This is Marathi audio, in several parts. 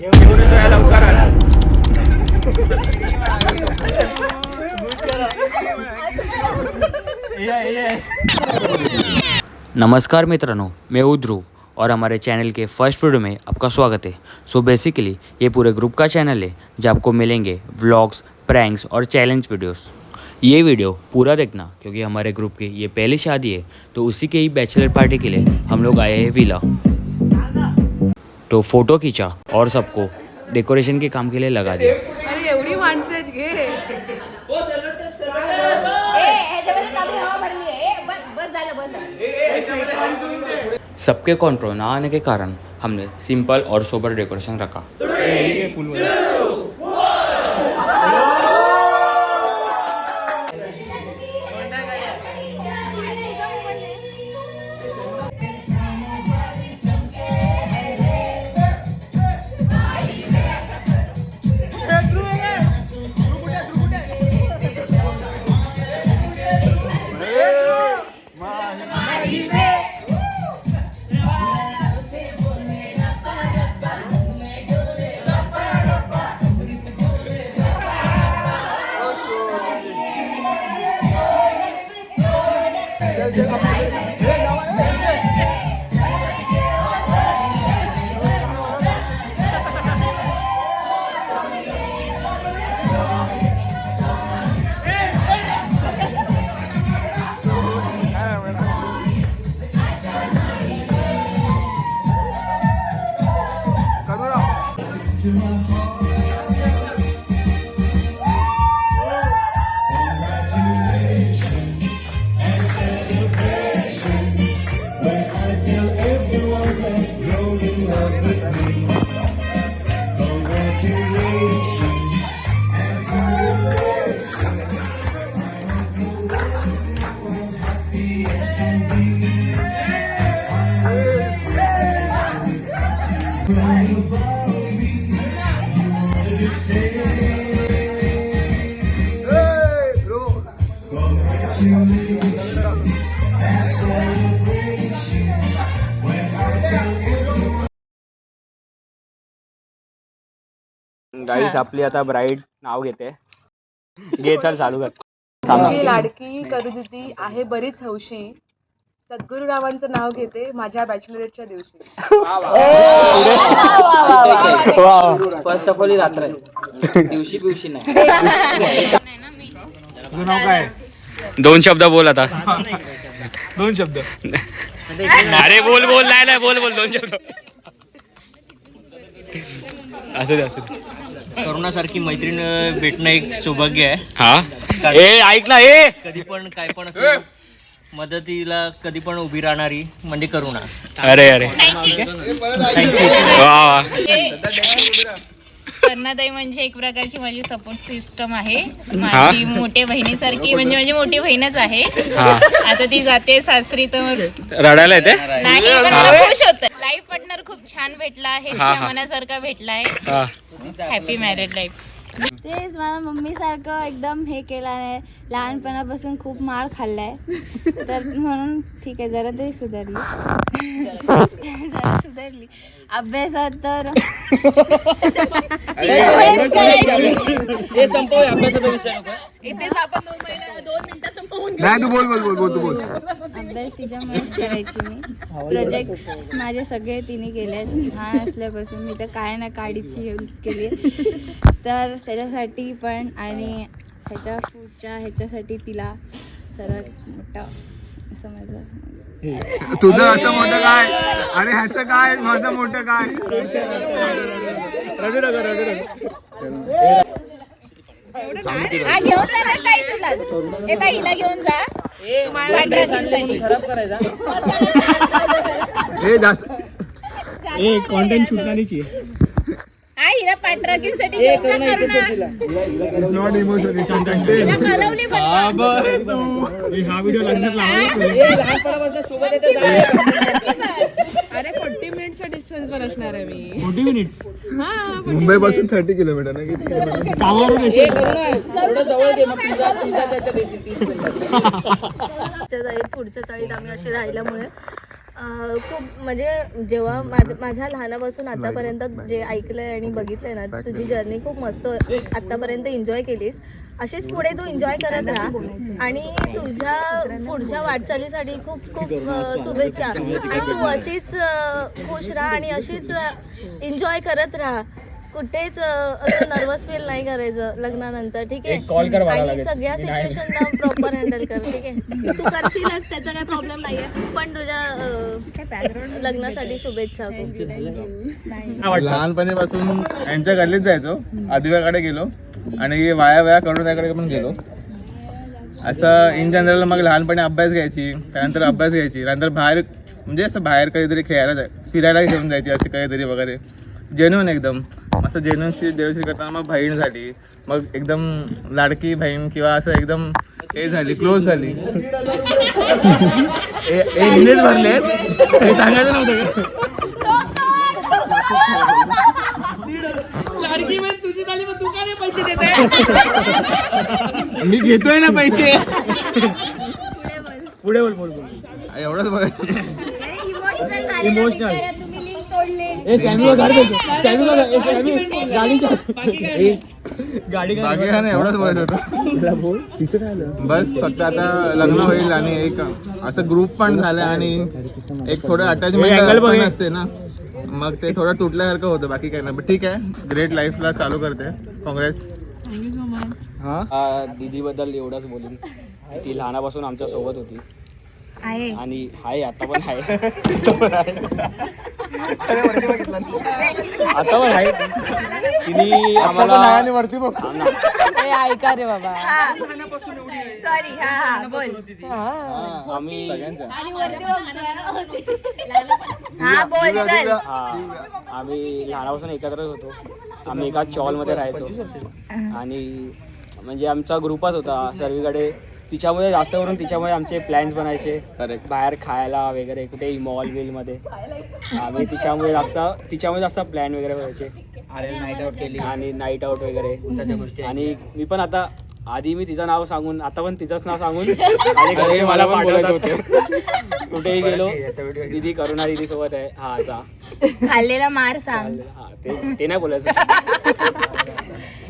नमस्कार मित्रांनो, मैं हूँ ध्रुव और हमारे चैनल के फर्स्ट वीडियो में आपका स्वागत है। सो बेसिकली ये पूरे ग्रुप का चैनल है जहाँ आपको मिलेंगे व्लॉग्स, प्रैंक्स और चैलेंज वीडियोस। ये वीडियो पूरा देखना क्योंकि हमारे ग्रुप की ये पहली शादी है, तो उसी के ही बैचलर पार्टी के लिए हम लोग आए हैं विला। तो फोटो खींचा और सबको डेकोरेशन के काम के लिए लगा दिया। अरे एवढी माणसं आहेत घे. सबके कंट्रोल ना आने के कारण हमने सिंपल और सोबर डेकोरेशन रखा। गाईस आपली आता ब्राईड नाव घेते. घे चल चालू कर. तुझी लाडकी करू दिदी आहे बरीच हौशी. सद्गुरुरावांचं नाव घेते माझ्या बॅचलरेटच्या दिवशी. फर्स्ट ऑफ ऑल ही रात्र दिवशी दिवशी नाही. तुझं नाव काय? दोन शब्द बोल आता. दोन शब्द. अरे बोल बोल नाही बोल बोल दोन शब्द. असं दे. करुणासारखी मैत्रीण भेटणं एक सौभाग्य आहे. हा ए ऐक ना ए. कधी पण काय पण असेल मदतीला कधी पण उभी राहणारी म्हणजे करुणा. अरे अरे वा. कर्णाताई म्हणजे एक प्रकारची माझी सपोर्ट सिस्टम आहे. माझी मोठ्या बहिणीसारखी म्हणजे माझी मोठी बहीणच आहे. आता ती जाते सासरी तर रडायला येते नाही पण मला खुश होतं. लाईफ पार्टनर खूप छान भेटला आहे. मनासारखा भेटला आहे. Happy married life. तेच मला मम्मी सारखं एकदम हे केलं आहे. लहानपणापासून खूप मार खाल्लाय तर म्हणून ठीक आहे जरा तरी सुधारली. जरा सुधारली अभ्यासात तर नाही तू बोल बोल बोल बोल तू बोल. अभ्यास तिच्यामुळेच करायची मी. प्रोजेक्ट माझे सगळे तिने केले. लहान असल्यापासून मी तर काय ना काडीची हेल्प केली तर त्याच्यासाठी पण आणि ह्याच्या पुढच्या ह्याच्यासाठी तिला सर्वात मोठा असं माझं. तुझं असं मोठं काय आणि ह्याचं काय माझं मोठं काय. घेऊन जा ताई तुलाच. ए ताईला घेऊन जा. खराब करायचा. हे जास्त कॉन्टेंट शूट करायची. हिला पाठराखीसाठी नॉट इमोशन इट्स कंटेंट. करवली हा व्हिडिओ लागणार अरे 40 मिनिटचा डिस्टन्स वर असणार आहे मी. 40 मिनिट्स. मुंबई पासून 30 किलोमीटर ना किती. पुढच्या चाळीत आम्ही असे राहिल्यामुळे खूप म्हणजे जेव्हा माझ्या लहानापासून आतापर्यंत जे ऐकलंय आणि बघितलंय ना, तुझी जर्नी खूप मस्त आतापर्यंत एन्जॉय केलीस. अशीच पुढे तू एन्जॉय करत राहा आणि तुझ्या पुढच्या वाटचालीसाठी खूप खूप शुभेच्छा. आणि तू अशीच खुश राहा आणि अशीच एन्जॉय करत राहा. कुठेच असं नर्वस फील नाही करायचं लग्नानंतर, ठीक आहे. आणि सगळ्या सिच्युएशनला प्रॉपर हँडल कर, ठीक आहे. तू करशीलच, त्याचा काही प्रॉब्लेम नाहीये. पण तुझ्या लग्नासाठी शुभेच्छा. लहानपणीपासून यांच्या गल्लीत जायचो, आदिवाकडे गेलो आणि वाया करून त्याकडे पण गेलो. असं इन जनरल मग लहानपणी अभ्यास घ्यायची, त्यानंतर अभ्यास घ्यायची, नंतर बाहेर म्हणजे असं बाहेर कधीतरी खेळायला फिरायला घेऊन जायची, असे काहीतरी वगैरे. जेन्युन एकदम असं जेन्युनशी देवश्री करताना मग बहीण झाली, मग एकदम लाडकी बहीण किंवा असं एकदम हे झाली, क्लोज झाली. एक मिनिट भरले हे सांगायचं नव्हतं का? मी घेतोय ना पैसे. पुढे बोल एवढंच बघ. बाकी काय नाही, एवढंच बोलत होतो. बस फक्त आता लग्न होईल आणि एक असं ग्रुप पण झालं आणि एक थोडं अटॅचमेंट पण असते ना, मग ते थोडं तुटल्यासारखं होतं. बाकी काय नाही, ठीक आहे. ग्रेट लाईफला चालू करते. काँग्रेस. Thank you so much. दीदीबद्दल एवढंच बोलून, ती लहानापासून आमच्या सोबत होती आणि आहे आता पण आहे. आता पण आहे. तिने आम्हाला वरती बघ. ऐका रे बाबा. सॉरी. हा बोल. आम्ही हा बोल चल. आम्ही लहानापासून एकत्रच होतो. आम्ही एका चॉलमध्ये राहायचो आणि म्हणजे आमचा ग्रुपच होता सर्वीकडे. तिच्यामुळे जास्त करून तिच्यामुळे आमचे प्लॅन्स बनायचे बाहेर खायला वगैरे, कुठे मॉल बिलमध्ये. आम्ही तिच्यामुळे जास्त प्लॅन वगैरे व्हायचे नाईट आउट केली आणि नाईट आउट वगैरे. आणि मी पण आता आधी मी तिचं नाव सांगून, आता पण तिचंच नाव सांगून आणि घरचे मला पाठवत होते. कुठेही गेलो दीदी करुणा दीदी सोबत आहे. हा जा खाल्लेला मार सांग. हा ते नाही बोलायचं.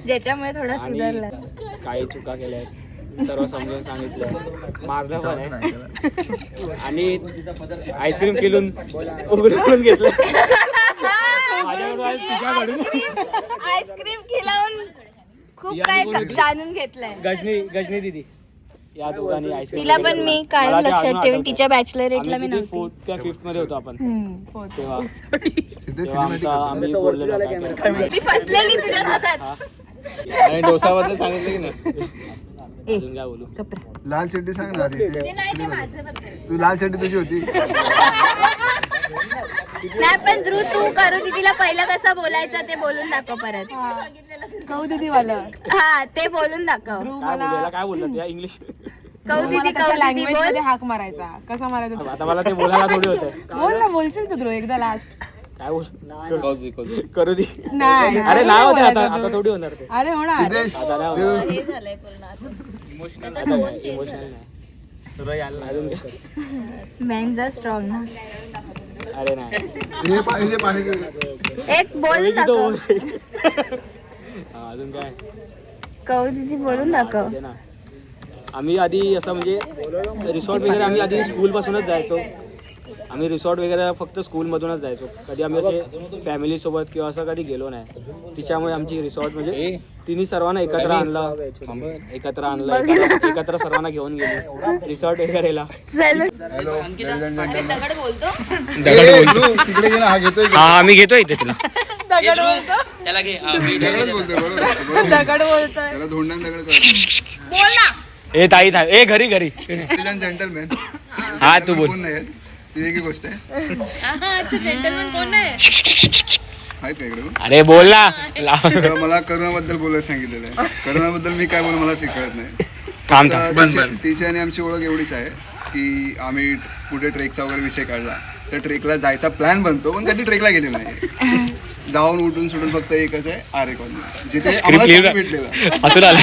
ज्याच्यामुळे थोडा सुधारला. काही चुका केल्या सर्व समजून सांगितलं, मारलं पण आहे आणि आईस्क्रीम केलून उघडून घेतलं माझ्याकडून. आईस्क्रीम खिलावून खूप काय जाणून घेतलंय. गजनी दीदी या दोघांनी आईस्क्रीम. तिला पण मी कायम लक्षात ठेवून तिच्या बॅचलरेटला मी नव्हती. 4th का 5th मध्ये होतो आपण तेव्हा आम्ही बोललेलो मी फसलेली तुझ्या हातात. आणि डोसाबद्दल सांगितलं की नाही. अजून काय बोलू. लाल चड्डी सांग ना. तू लाल चड्डी तुझी होती. नाही पण ध्रुव तू करू दीदीला पहिलं कसं बोलायचं ते बोलून दाखव परत. कौ दीदी वाला. हा ते बोलून दाखव. काय बोलला त्या इंग्लिश. कौ दीदी लँग्वेज बोल. मध्ये हाक मारायचा कसा मारायचा. आता मला ते बोलायला थोडी होतं. बोल ना, बोलशील तू ध्रुव एकदा लास्ट. काय बोल करू दे. नाही अरे नाव होते आता थोडी होणार ते. अरे होणार. आता नाही होणार. हे झालंय पूर्ण आता. त्याचा टोन चेंज झाला. अजून काय. मेन्स स्ट्रॉंग ना. अरे नाही एक बोलून दाखव. अजून काय. कौ दीदी बोलून दाखव. ना आम्ही आधी असं म्हणजे रिसॉर्ट वगैरे आम्ही आधी स्कूलपासूनच जायचो. आम्ही रिसॉर्ट वगैरे फक्त स्कूलमधूनच जायचो. कधी आम्ही असे फॅमिलीसोबत किंवा असं कधी गेलो नाही. तिच्यामुळे आमची रिसॉर्ट म्हणजे तिने सर्वांना एकत्र आणलं एकत्र सर्वांना घेऊन गेलो रिसॉर्ट वगैरेला. तिकडे गेला हा घेतोय. हा मी घेतोय इथे तिला. दगड बोलतो. त्याला घे. दगड बोलतोय. त्याला धोंडान दगड बोल ना. ए ताई ए घरी जेंटलमॅन. हा तू बोल. कोण नाही ती वेगळी गोष्ट आहे. अच्छा जेंटलमॅन कोण आहे. आहेत का इकडे. अरे बोल ना. मला करुणाबद्दल बोलायला सांगितलेलं आहे. करुणाबद्दल मी काय बोलू मला कळत नाही. तिची आणि आमची ओळख एवढीच आहे की आम्ही कुठे ट्रेकचा वगैरे विषय काढला तर ट्रेकला जायचा प्लॅन बनतो पण कधी ट्रेकला गेलेलो नाही. जाऊन उठून सोडून फक्त एकच आहे आरे कॉलनी, जिथे आम्हाला सगळं भेटलेलं. असं आलं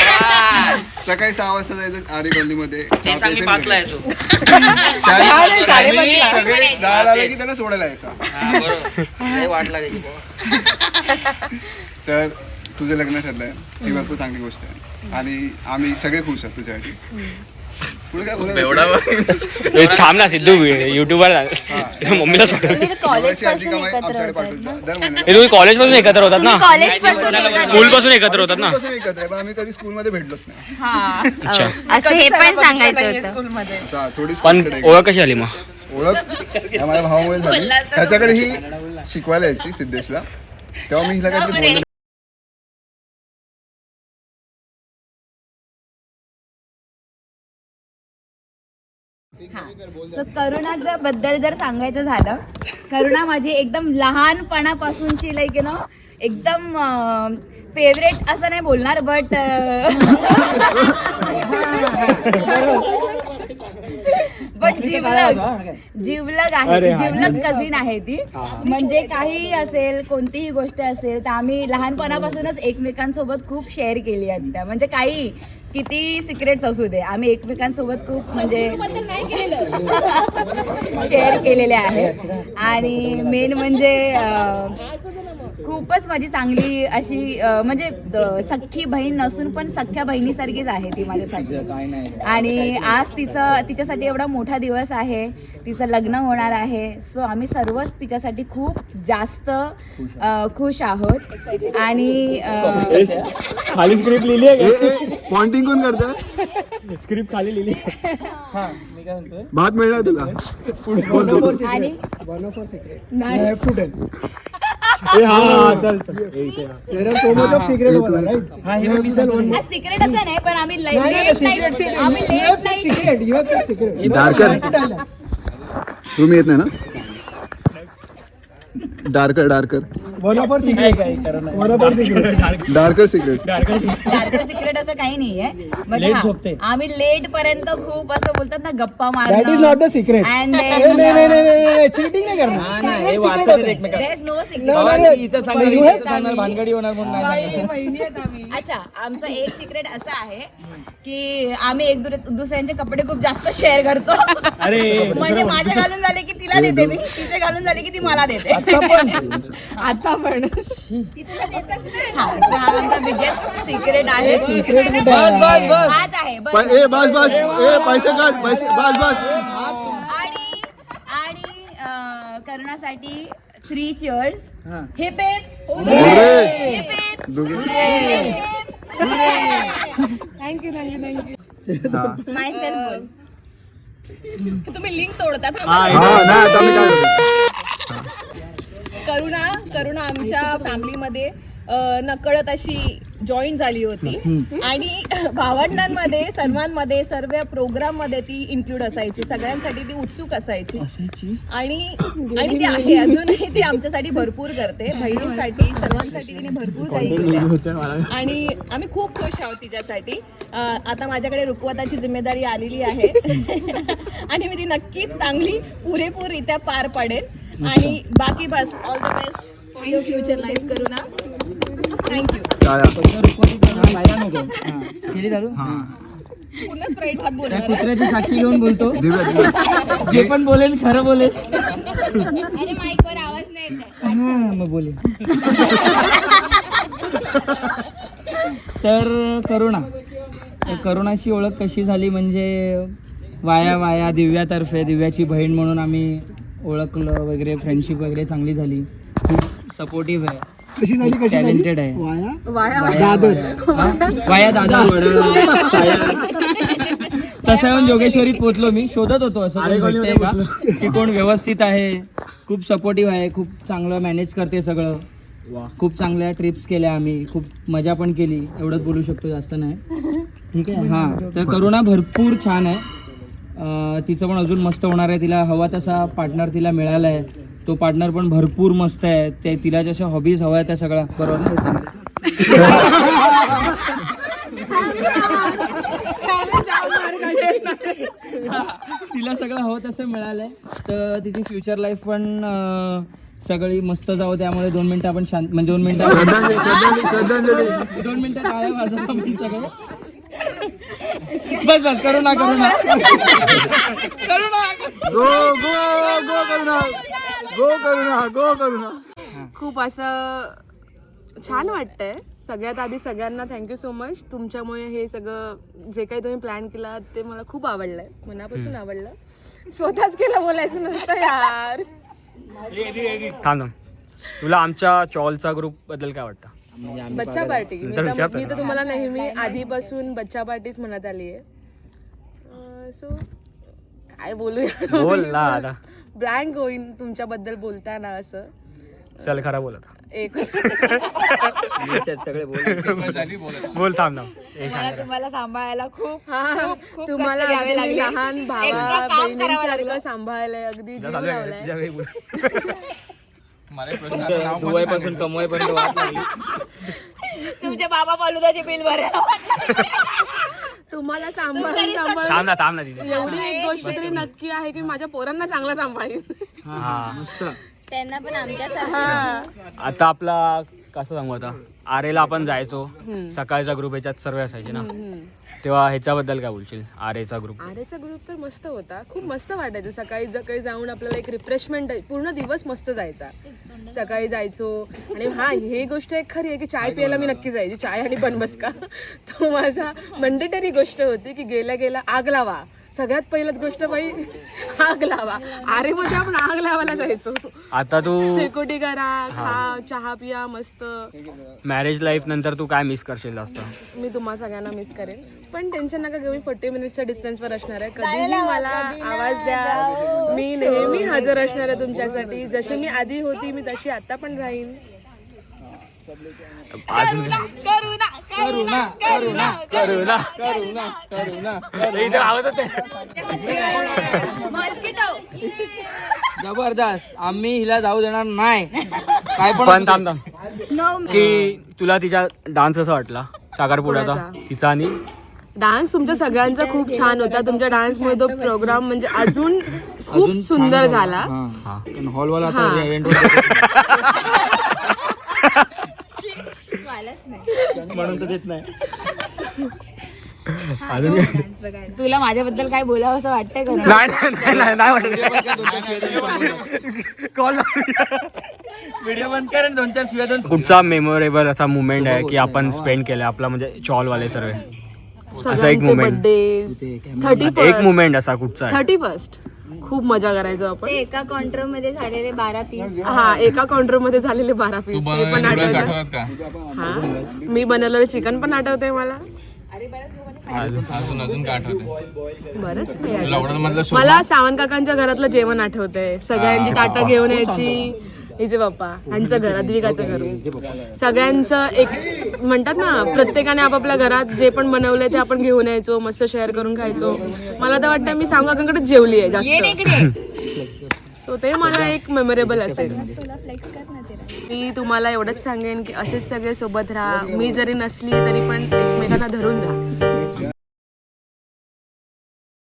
सकाळी 6 वाजता जायचं आरे कॉलनीमध्ये, ते सांगी 5ला येतो. सगळे जायला आले की त्यांना सोडायला यायचा. बरोबर वाट लागायची. तर तुझं लग्न ठरलंय ही भरपूर चांगली गोष्ट आहे आणि आम्ही सगळे खुश आहोत तुझ्यासाठी. पुढे काय बोलायचं? थांब ना सिद्धू, युट्यूबवर मम्मीला सोड. नवऱ्याची अर्धी कमाई आमच्याकडे पाठवतो दर महिन्याला. तुम्ही कॉलेज पासून एकत्र होतात ना, कॉलेज पासून स्कूल पासून एकत्र होतात ना. पासून एकत्र आहे, पण आम्ही कधी स्कूलमध्ये भेटलोच नाही. अच्छा, असं हे पण सांगायचं होतं. अच्छा, थोडी पण scripted आहे. ओळख कशी आली मग? ओळख या माझ्या भावामुळे झाली. त्याच्याकडे ही शिकवायला यायची सिद्धेशला, तेव्हा मी हिला काहीतरी बोललो. करुणाच्या बद्दल जर सांगायचं झालं, करुणा माझी एकदम लहानपणापासूनची लाईक यु नो एकदम फेवरेट असं नाही बोलणार, बट जिवलग आहे, जिवलग कझिन आहे ती. म्हणजे काही असेल, कोणतीही गोष्ट असेल तर आम्ही लहानपणापासूनच एकमेकांसोबत खूप शेअर केली आहे. म्हणजे काही किती सिक्रेट्स असू दे, आम्ही एकमेकांसोबत खूप म्हणजे शेअर केलेले आहे. आणि मेन म्हणजे खूपच माझी चांगली अशी म्हणजे सख्खी बहीण नसून पण सख्ख्या बहिणीसारखीच आहे ती माझ्यासाठी. आणि आज तिच्यासाठी एवढा मोठा दिवस आहे, तिचं लग्न होणार आहे. सो आम्ही सर्वच तिच्यासाठी खूप जास्त खुश आहोत. आणि खाली स्क्रिप्ट लिहिली आहे, पॉइंटिंग कोण करतं? स्क्रिप्ट खाली लिहिली. भात मिळणार तुला? आणि हा सिक्रेट असं नाही, पण आम्ही डार्कर तुम्ही येत नाही ना? डार्कर सिक्रेट सिक्रेट असं काही नाहीये. बट आम्ही लेट पर्यंत खूप असं बोलतात ना गप्पा मारणार. सिक्रेट चीटिंग नाही करणार. भानगडी होणार म्हणून. अच्छा, आमचं एक सिक्रेट असं आहे की आम्ही एक दुसऱ्यांचे कपडे खूप जास्त शेअर करतो. म्हणजे माझे घालून झाले की तिला देते मी, तिचे घालून झाले की ती मला देते. आता पण हा आमचा बिगेस्ट सिक्रेट आहे. हाच आहे पैसे काढ, पैसे बस. आणि करण्यासाठी 3 cheers. Hip hip thank you. Myself बोल. तुम्ही लिंक तोडतात. करुणा आमच्या फॅमिलीमध्ये नकळत अशी जॉईन झाली होती आणि भावंडांमध्ये सर्वांमध्ये सर्व प्रोग्राममध्ये ती इन्क्लूड असायची, सगळ्यांसाठी ती उत्सुक असायची. आणि ती आहे अजूनही, ती आमच्यासाठी भरपूर करते, बहिणींसाठी सर्वांसाठी तिने भरपूर काही केलं आणि आम्ही खूप खुश आहोत तिच्यासाठी. आता माझ्याकडे रुखवताची जिम्मेदारी आलेली आहे आणि मी ती नक्कीच चांगली पुरेपूररित्या पार पाडेन. आणि बाकी बस all the best for your future life Karuna. Thank you. पूर्ण स्प्राईट भात बोलणार. कुत्र्याची साक्षी घेऊन बोलतो, जे पण बोलेल खरं बोलेल. अरे माईकवर आवाज नाही येत. मग बोले. तर करुणाची ओळख कशी झाली म्हणजे वाया दिव्यातर्फे, दिव्याची बहीण म्हणून आम्ही ओळखलं वगैरे, फ्रेंडशिप वगैरे चांगली झाली. खूप सपोर्टिव्ह आहे, टॅलेंटेड आहे. वाया दादा तसं येऊन जोगेश्वरी पोचलो. मी शोधत होतो असं कोण भेटतंय का, की कोण व्यवस्थित आहे, खूप सपोर्टिव्ह आहे, खूप चांगलं मॅनेज करते सगळं. खूप चांगल्या ट्रिप्स केल्या आम्ही, खूप मजा पण केली. एवढंच बोलू शकतो, जास्त नाही. ठीक आहे. हां, तर करुणा भरपूर छान आहे. तिचं पण अजून मस्त होणार आहे. तिला हवा तसा पार्टनर तिला मिळाला आहे. तो पार्टनर पण भरपूर मस्त आहे. ते तिला जशा हॉबीज हव्या त्या सगळ्या बरोबर ना. तिला सगळं हवं तसं मिळालंय. तर तिची फ्युचर लाईफ पण सगळी मस्त जाऊ, त्यामुळे 2 मिनिटं आपण शांत, म्हणजे 2 मिनिटं 2 मिनिटं टाळ्या वाजवा आपण सगळे. बस करू ना गो करू ना. खूप असं छान वाटतंय. सगळ्यात आधी सगळ्यांना थँक्यू सो मच. तुमच्यामुळे हे सगळं जे काही तुम्ही प्लॅन केला ते मला खूप आवडलंय, मनापासून आवडलं. स्वतःच केलं, बोलायचं नसतं यार. थांब. तुला आमच्या चॉलचा ग्रुप बद्दल काय वाटतं? बच्चा पार्टी मी तर तुम्हाला नेहमी आधीपासून बच्चा पार्टीच म्हणत आली आहे. सो काय बोलूया, बोल ना आता. ब्लँक होईन तुमच्याबद्दल बोलताना. असं चल खरा बोल आता. एक सगळे बोल थांब ना. तुम्हाला सांभाळायला खूप तुम्हाला कष्ट घ्यावे लागले. लहान Extra भावा काम करावं बहिणींसारखं सांभाळलंय, अगदी जीव लावलाय. मला एक प्रश्न आता नाव कोणतं दुबईपासून कमवाईपर्यंत वाट लागली. तुमच्या बाबा फालुदाचे बिल भरायला. तुम्हाला सांभाळून थांब ना तिथे. एवढी एक गोष्ट तरी नक्की आहे की माझ्या पोरांना चांगलं सांभाळीन. त्यांना पण आमच्यासारखं. आता आपला कसं सांगू आता, आरेला आपण जायचो, सकाळचा ग्रुप ह्याच्यात सर्व असायचे ना, तेव्हा ह्याच्याबद्दल काय बोलशील? आरेचा ग्रुप ग्रुप तर मस्त होता, खूप मस्त वाटायचं. सकाळी जाऊन आपल्याला एक रिफ्रेशमेंट, पूर्ण दिवस मस्त जायचा. सकाळी जायचो आणि ही गोष्ट एक खरी आहे की चाय प्यायला मी नक्की जायची. चाय आणि बनबसका तो माझा मंडेटरी गोष्ट होती की गेल्या आग लावा. सगळ्यात पहिल्यात गोष्ट बाई, आग लावा. आरे मध्ये आपण आग लावायला जायचो. आता तू शेकोटी करा, खा, चहा पिया मस्त. मॅरेज लाईफ नंतर तू काय मिस करशील जास्त? मी तुम्हा सगळ्यांना मिस करेन, पण टेन्शन नका घेऊ. मी 40 मिनिट्सच्या डिस्टन्सवर असणार आहे. कधीही मला आवाज द्या, मी नेहमी हजर असणार आहे तुमच्यासाठी. जशी मी आधी होती मी तशी आता पण राहीन. अजून जबरदस्त. आम्ही हिला जाऊ देणार नाही. काय पण थांब की तुला तिचा डान्स कसा वाटला साखरपुड्याचा, तिचा? आणि डान्स तुमच्या सगळ्यांचा खूप छान होता. तुमच्या डान्समुळे तो प्रोग्राम म्हणजे अजून खूप सुंदर झाला. हॉलवाला म्हणून तर देत नाही. तुला माझ्याबद्दल काय बोलावं असं वाटतंय का? नाही वाटत. व्हिडिओ बंद करेन 2-4 शिवाय. कुठचा मेमोरेबल असा मुमेंट आहे की आपण स्पेंड केलाय आपला, म्हणजे चॉलवाले सर्व असा एक सगळ्यांचे मुमेंट, बर्थडे, एक मुमेंट असा कुठचा आहे? 31st खूप मजा करायचो आपण. ते एका काउंटर मध्ये झालेले 12 पीस. एका काउंटर मध्ये झालेले 12 पीस हे पण आठवतं. आठवतात का? मी बनवलेलं चिकन पण आठवतंय मला. अजून काय आठवते? बरंच काही लॉकडाऊन आठवतंय. मधलं मला सावंत काकांच्या घरातलं जेवण आठवतंय. सगळ्यांची ताटं घेऊन यायची. हिचे पप्पा ह्यांचं घर, अद्विकाचं घर, सगळ्यांचं एक म्हणतात ना, प्रत्येकाने आपापल्या घरात जे पण बनवलंय ते आपण घेऊन यायचो, मस्त शेअर करून खायचो. मला तर वाटतं मी सावंत काकांकडे जेवली आहे जास्त. सो ते मला एक मेमोरेबल असेल. मी तुम्हाला एवढंच सांगेन की असेच सगळे सोबत राहा. मी जरी नसली तरी पण एकमेकांना धरून राहा.